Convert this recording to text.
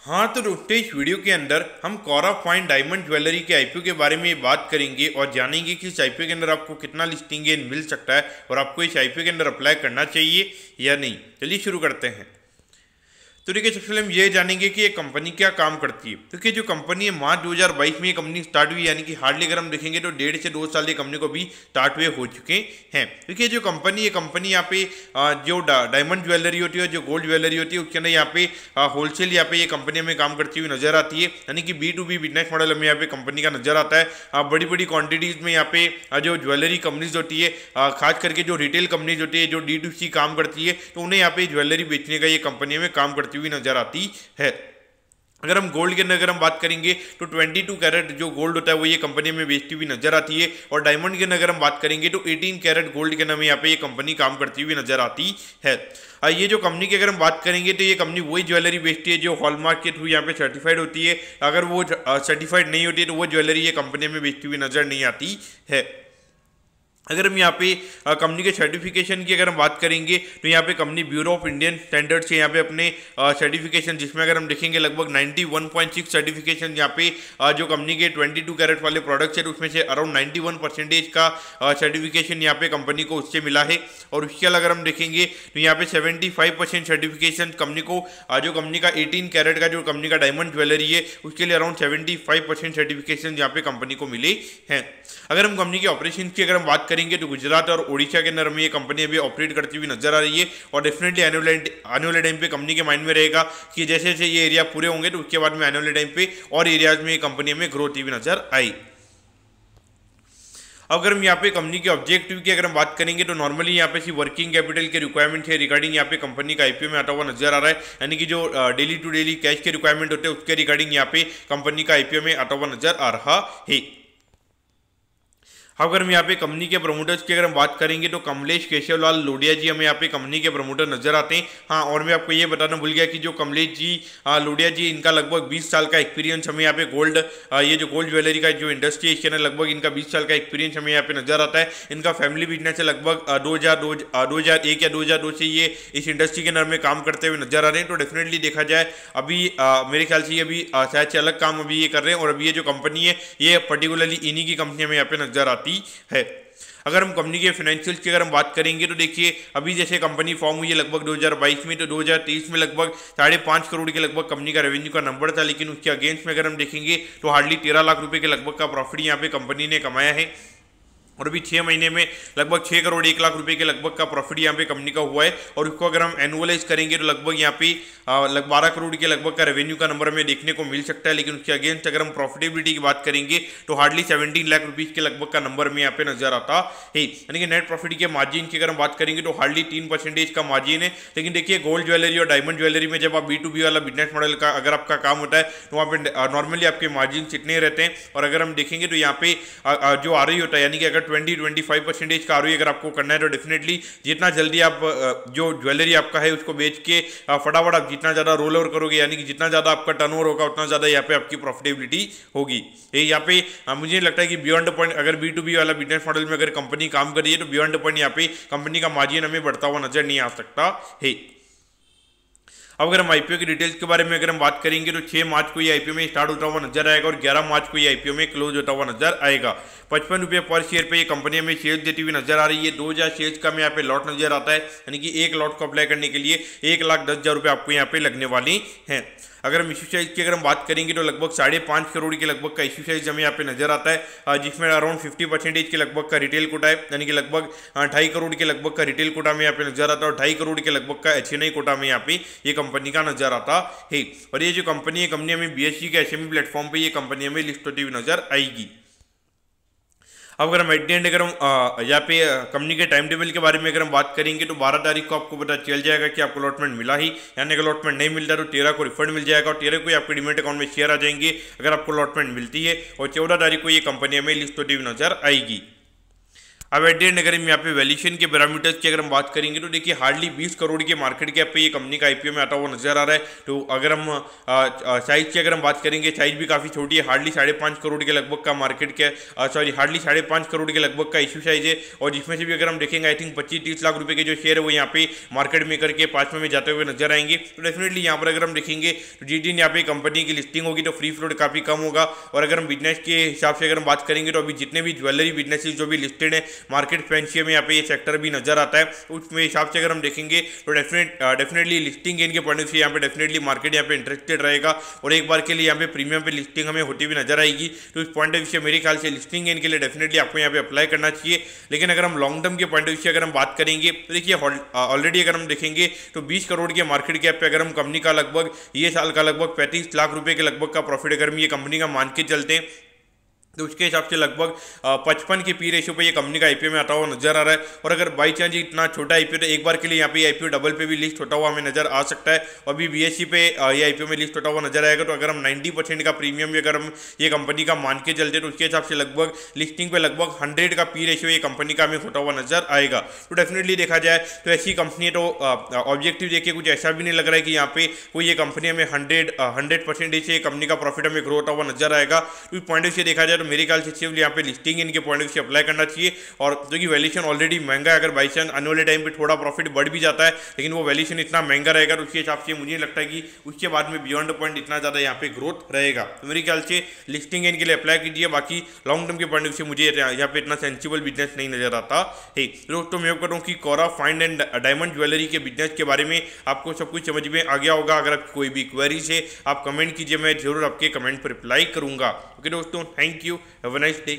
हाँ, तो दोस्तों इस वीडियो के अंदर हम कोरा फाइन डायमंड ज्वेलरी के आईपीओ के बारे में बात करेंगे और जानेंगे कि इस आईपीओ के अंदर आपको कितना लिस्टिंग गेन मिल सकता है और आपको इस आईपीओ के अंदर अप्लाई करना चाहिए या नहीं। चलिए शुरू करते हैं। तो देखिए, सबसे पहले हम ये जानेंगे कि ये कंपनी क्या काम करती है। क्योंकि जो कंपनी है मार्च 2022 में ये कंपनी स्टार्ट हुई, यानी कि हार्डली अगर हम देखेंगे तो 1.5 से 2 साल ये कंपनी को भी स्टार्ट हुए हो चुके हैं। क्योंकि जो कंपनी यहाँ पे जो डायमंड ज्वेलरी होती है, जो गोल्ड ज्वेलरी होती है, उसके अंदर यहाँ पे होलसेल यहाँ पे ये कंपनी हमें काम करती हुई नजर आती है। यानी कि B2B बिजनेस मॉडल हमें यहाँ पे कंपनी का नजर आता है। बड़ी बड़ी क्वांटिटीज में यहाँ पे जो ज्वेलरी कंपनीज होती है, खास करके जो रिटेल कंपनीज होती है, जो D2C काम करती है, तो उन्हें यहाँ पे ज्वेलरी बेचने का ये कंपनी में काम करती हुई नजर आती है। अगर हम गोल्ड के अंदर अगर हम बात करेंगे तो 22 कैरेट जो गोल्ड होता है वो ये कंपनी में बेचती हुई नजर आती है। और डायमंड के अंदर अगर हम बात करेंगे तो 18 कैरेट गोल्ड के अंदर यहाँ पे ये कंपनी काम करती हुई नजर आती है। ये जो कंपनी की अगर हम बात करेंगे तो ये कंपनी वही ज्वेलरी बेचती है जो हॉलमार्क के थ्रू यहाँ पे सर्टिफाइड होती है। अगर वो सर्टिफाइड नहीं होती है तो वो ज्वेलरी ये कंपनी में बेचती हुई नजर नहीं आती है। अगर हम यहाँ पे कंपनी के सर्टिफिकेशन की अगर हम बात करेंगे तो यहाँ पे company bureau of Indian standard से यहाँ पे अपने सर्टिफिकेशन, जिसमें अगर हम देखेंगे लगभग 91.6 सर्टिफिकेशन यहाँ पे जो कंपनी के 22 कैरेट वाले प्रोडक्ट्स है, तो उसमें से अराउंड 91% का सर्टिफिकेशन यहाँ पे कंपनी को उससे मिला है। और उसके अलावा अगर हम देखेंगे तो यहाँ पे 75% सर्टिफिकेशन कंपनी को जो कंपनी का 18 कैरेट का जो कंपनी का डायमंड ज्वेलरी है उसके लिए अराउंड 75% सर्टिफिकेशन यहाँ पे कंपनी को मिले हैं। अगर हम कंपनी के ऑपरेशन की अगर हम बात करेंगे तो गुजरात और ओडिशा के अंदर हमें ये कंपनी अभी ऑपरेट करती हुई नजर आ रही है। और डेफिनेटली आने वाले टाइम पे कंपनी के माइंड में रहेगा कि जैसे जैसे ये एरिया पूरे होंगे तो उसके बाद में आने वाले टाइम पे और एरियाज में ये कंपनी में ग्रोथ हुई नजर आई। अगर हम यहाँ पे कंपनी के ऑब्जेक्टिव की अगर हम बात करेंगे तो नॉर्मली यहाँ पे वर्किंग कैपिटल के रिक्वायरमेंट है रिगार्डिंग यहाँ पे कंपनी का आईपीओ में आता हुआ नजर आ रहा है। यानी कि जो डेली टू डेली कैश के रिक्वायरमेंट होते हैं उसके रिगार्डिंग यहाँ पे कंपनी का आईपीओ में आता हुआ नजर आ रहा है। अगर हम यहाँ पे कंपनी के प्रमोटर्स की अगर हम बात करेंगे तो कमलेश केशवलाल लोडिया जी हमें यहाँ पे कंपनी के प्रमोटर नजर आते हैं। हाँ, और मैं आपको ये बताना भूल गया कि जो कमलेश जी लोडिया जी, इनका लगभग 20 साल का एक्सपीरियंस हमें यहाँ पे गोल्ड ये जो गोल्ड ज्वेलरी का जो इंडस्ट्री है इसके अंदर लगभग इनका 20 साल का एक्सपीरियंस हमें यहाँ पे नजर आता है। इनका फैमिली बिजनेस है, लगभग 2001 या 2002 से ये इस इंडस्ट्री के अंदर में काम करते हुए नजर आ रहे हैं। तो डेफिनेटली देखा जाए अभी मेरे ख्याल से ये अभी शायद से अलग काम अभी ये कर रहे हैं। और अभी ये जो कंपनी है ये पर्टिकुलरली इन्हीं की कंपनी में यहाँ पे नजर आती है। अगर हम कंपनी के फाइनेंशियल्स की अगर हम बात करेंगे तो देखिए अभी जैसे कंपनी फॉर्म हुई है लगभग 2022 में, तो 2023 में लगभग 5.5 करोड़ के लगभग कंपनी का रेवेन्यू का नंबर था। लेकिन उसके अगेंस्ट में अगर हम देखेंगे तो हार्डली 13 लाख रुपए के लगभग का प्रॉफिट यहाँ पे कंपनी ने कमाया है। और अभी 6 महीने में लगभग 6 करोड़ 1 लाख रुपए के लगभग का प्रॉफिट यहाँ पे कंपनी का हुआ है। और उसको अगर हम एनुअलाइज करेंगे तो लगभग यहाँ पे 12 करोड़ के लगभग का रेवेन्यू का नंबर हमें देखने को मिल सकता है। लेकिन उसके अगेंस्ट अगर हम प्रॉफिटेबिलिटी की बात करेंगे तो हार्डली 17 लाख रुपीज के लगभग का नंबर में यहाँ पे नजर आता है। यानी कि नेट प्रॉफिट के मार्जिन की अगर हम बात करेंगे तो हार्डली 3% का मार्जिन है। लेकिन देखिए गोल्ड ज्वेलरी और डायमंड ज्वेलरी में जब आप B2B वाला बिजनेस मॉडल का अगर आपका काम होता है तो वहाँ पे नॉर्मली आपके मार्जिन इतने रहते हैं। और अगर हम देखेंगे तो यहाँ पे जो ROE होता है, यानी कि अगर 20-25% का ROE अगर आपको करना है तो डेफिनेटली जितना जल्दी आप जो ज्वेलरी आपका है उसको बेच के फटाफट आप जितना ज़्यादा रोल ओवर करोगे, यानी कि जितना ज़्यादा आपका टर्नओवर होगा उतना ज़्यादा यहाँ पे आपकी प्रॉफिटेबिलिटी होगी। ये यहाँ पे मुझे लगता है कि बियॉन्ड पॉइंट अगर B2B वाला बिजनेस मॉडल में अगर कंपनी काम कर रही है तो बियॉन्ड पॉइंट यहाँ पे कंपनी का मार्जिन हमें बढ़ता हुआ नजर नहीं आ सकता है। अब अगर हम आईपीओ की डिटेल्स के बारे में अगर हम बात करेंगे तो 6 मार्च को ये आईपीओ में स्टार्ट होता हुआ नजर आएगा और 11 मार्च को ये आईपीओ में क्लोज होता हुआ नजर आएगा। 55 रुपये पर शेयर पे ये कंपनी हमें शेयर्स देती हुई नजर आ रही है। 2000 शेयर्स का में यहाँ पे लॉट नजर आता है, यानी कि एक लॉट को अप्लाई करने के लिए 1,10,000 रुपये आपको यहाँ पे लगने वाली हैं। अगर हम इशू साइज की अगर हम बात करेंगे तो लगभग 5.5 करोड़ के लगभग का इशू साइज हमें यहाँ पे नजर आता है, जिसमें अराउंड 50% के लगभग का रिटेल कोटा है, यानी कि लगभग 2.5 करोड़ के लगभग का रिटेल कोटा में यहाँ पे नजर आता है और 2.5 करोड़ के लगभग का HNI कोटा में यहाँ पे ये कंपनी का नजर आता है। और ये जो कंपनी है कंपनी हमें BSE के SME प्लेटफॉर्म पे ये कंपनी हमें लिस्ट होती हुई नजर आएगी। अब अगर हम एट द एंड अगर हम यहाँ पे कंपनी के टाइम टेबल के बारे में अगर हम बात करेंगे तो 12 तारीख को आपको पता चल जाएगा कि आपको अलॉटमेंट मिला ही, यानी अगर अलॉटमेंट नहीं मिलता तो 13 को रिफंड मिल जाएगा और 13 को आपके डीमेट अकाउंट में शेयर आ जाएंगे अगर आपको अलॉटमेंट मिलती है। और 14 तारीख को ये कंपनी हमें लिस्ट होती हुई नजर आएगी। अब एट द एंड अगर हम यहाँ पे वैल्यूएशन के पैरामीटर्स की अगर हम बात करेंगे तो देखिए हार्डली 20 करोड़ के मार्केट कैप पे ये कंपनी का आईपीओ में आता हुआ नजर आ रहा है। तो अगर हम साइज की अगर हम बात करेंगे, साइज भी काफी छोटी है, हार्डली 5.5 करोड़ के लगभग का मार्केट के हार्डली 5.5 करोड़ के लगभग का इश्यू साइज है। और जिसमें से भी अगर हम देखेंगे आई थिंक 25-30 लाख रुपए के जो शेयर है वो यहाँ पे मार्केट मेकर के 5वें में जाते हुए नजर आएंगे। तो डेफिनेटली यहाँ पर अगर हम देखेंगे तो जिस दिन यहाँ पे कंपनी की लिस्टिंग होगी तो फ्री फ्लोट काफी कम होगा। और अगर हम बिजनेस के हिसाब से अगर हम बात करेंगे तो अभी जितने भी ज्वेलरी बिजनेसेस जो भी लिस्टेड है मार्केट फैंसी में यहाँ पे ये सेक्टर भी नजर आता है, उसमें हिसाब से अगर हम देखेंगे तो डेफिनेटली लिस्टिंग गेन के पॉइंट से यहाँ पे डेफिनेटली मार्केट यहाँ पे इंटरेस्टेड रहेगा और एक बार के लिए यहाँ पे प्रीमियम पे लिस्टिंग हमें होती हुई नजर आएगी। तो इस पॉइंट ऑफ व्यू से मेरे ख्याल से लिस्टिंग गेन के लिए डेफिनेटली आपको यहाँ पे अप्लाई करना चाहिए। लेकिन अगर हम लॉन्ग टर्म के पॉइंट ऑफ व्यू से अगर हम बात करेंगे तो देखिए ऑलरेडी अगर हम देखेंगे तो 20 करोड़ के मार्केट कैप पे अगर हम कंपनी का लगभग ये साल का लगभग 35 लाख रुपए के लगभग का प्रॉफिट अगर हम ये कंपनी का मान के चलते हैं तो उसके हिसाब से लगभग 55 के पी रेशियो पे ये कंपनी का आईपीओ में आता हुआ नजर आ रहा है। और अगर बाई चांस इतना छोटा आईपीओ तो एक बार के लिए यहाँ पे आईपीओ डबल पे भी लिस्ट होता हुआ हमें नजर आ सकता है। और अभी बीएससी पे ये आईपीओ में लिस्ट होता हुआ नजर आएगा। तो अगर हम 90% का प्रीमियम भी अगर हम ये कंपनी का मान के चलते तो उसके हिसाब से लगभग लिस्टिंग पे लगभग 100 का पी रेशियो ये कंपनी का हमें होता हुआ नजर आएगा। तो डेफिनेटली देखा जाए तो ऐसी कंपनी है तो ऑब्जेक्टिव देखिए कुछ ऐसा भी नहीं लग रहा है कि यहाँ पे कोई ये कंपनी हमें 100% से कंपनी का प्रॉफिट हमें ग्रो होता हुआ नजर आएगा। तो इस पॉइंट से देखा जाए तो मेरे ख्याल से यहाँ पे लिस्टिंग इनके पॉइंट से अप्लाई करना चाहिए। और जो कि वैल्यूएशन ऑलरेडी महंगा है, अगर बाई चांस आने वाले टाइम पे थोड़ा प्रॉफिट बढ़ भी जाता है लेकिन वो वैल्यूएशन इतना महंगा रहेगा तो उसके हिसाब से मुझे लगता है कि उसके बाद में बियॉन्ड पॉइंट इतना ज़्यादा यहाँ पे ग्रोथ रहेगा। तो मेरे ख्याल से लिस्टिंग इनके लिए अप्लाई कीजिए। बाकी लॉन्ग टर्म के पॉइंट से मुझे यहाँ पे इतना सेंसिबल बिजनेस नहीं नजर आता है। दोस्तों मैं कहता हूँ कि कोरा फाइन एंड डायमंड ज्वेलरी के बिजनेस के बारे में आपको सब कुछ समझ में आ गया होगा। अगर आपकी कोई भी क्वेरीज है आप कमेंट कीजिए, मैं जरूर आपके कमेंट पर रिप्लाई करूंगा। ओके दोस्तों, thank you, have a nice day.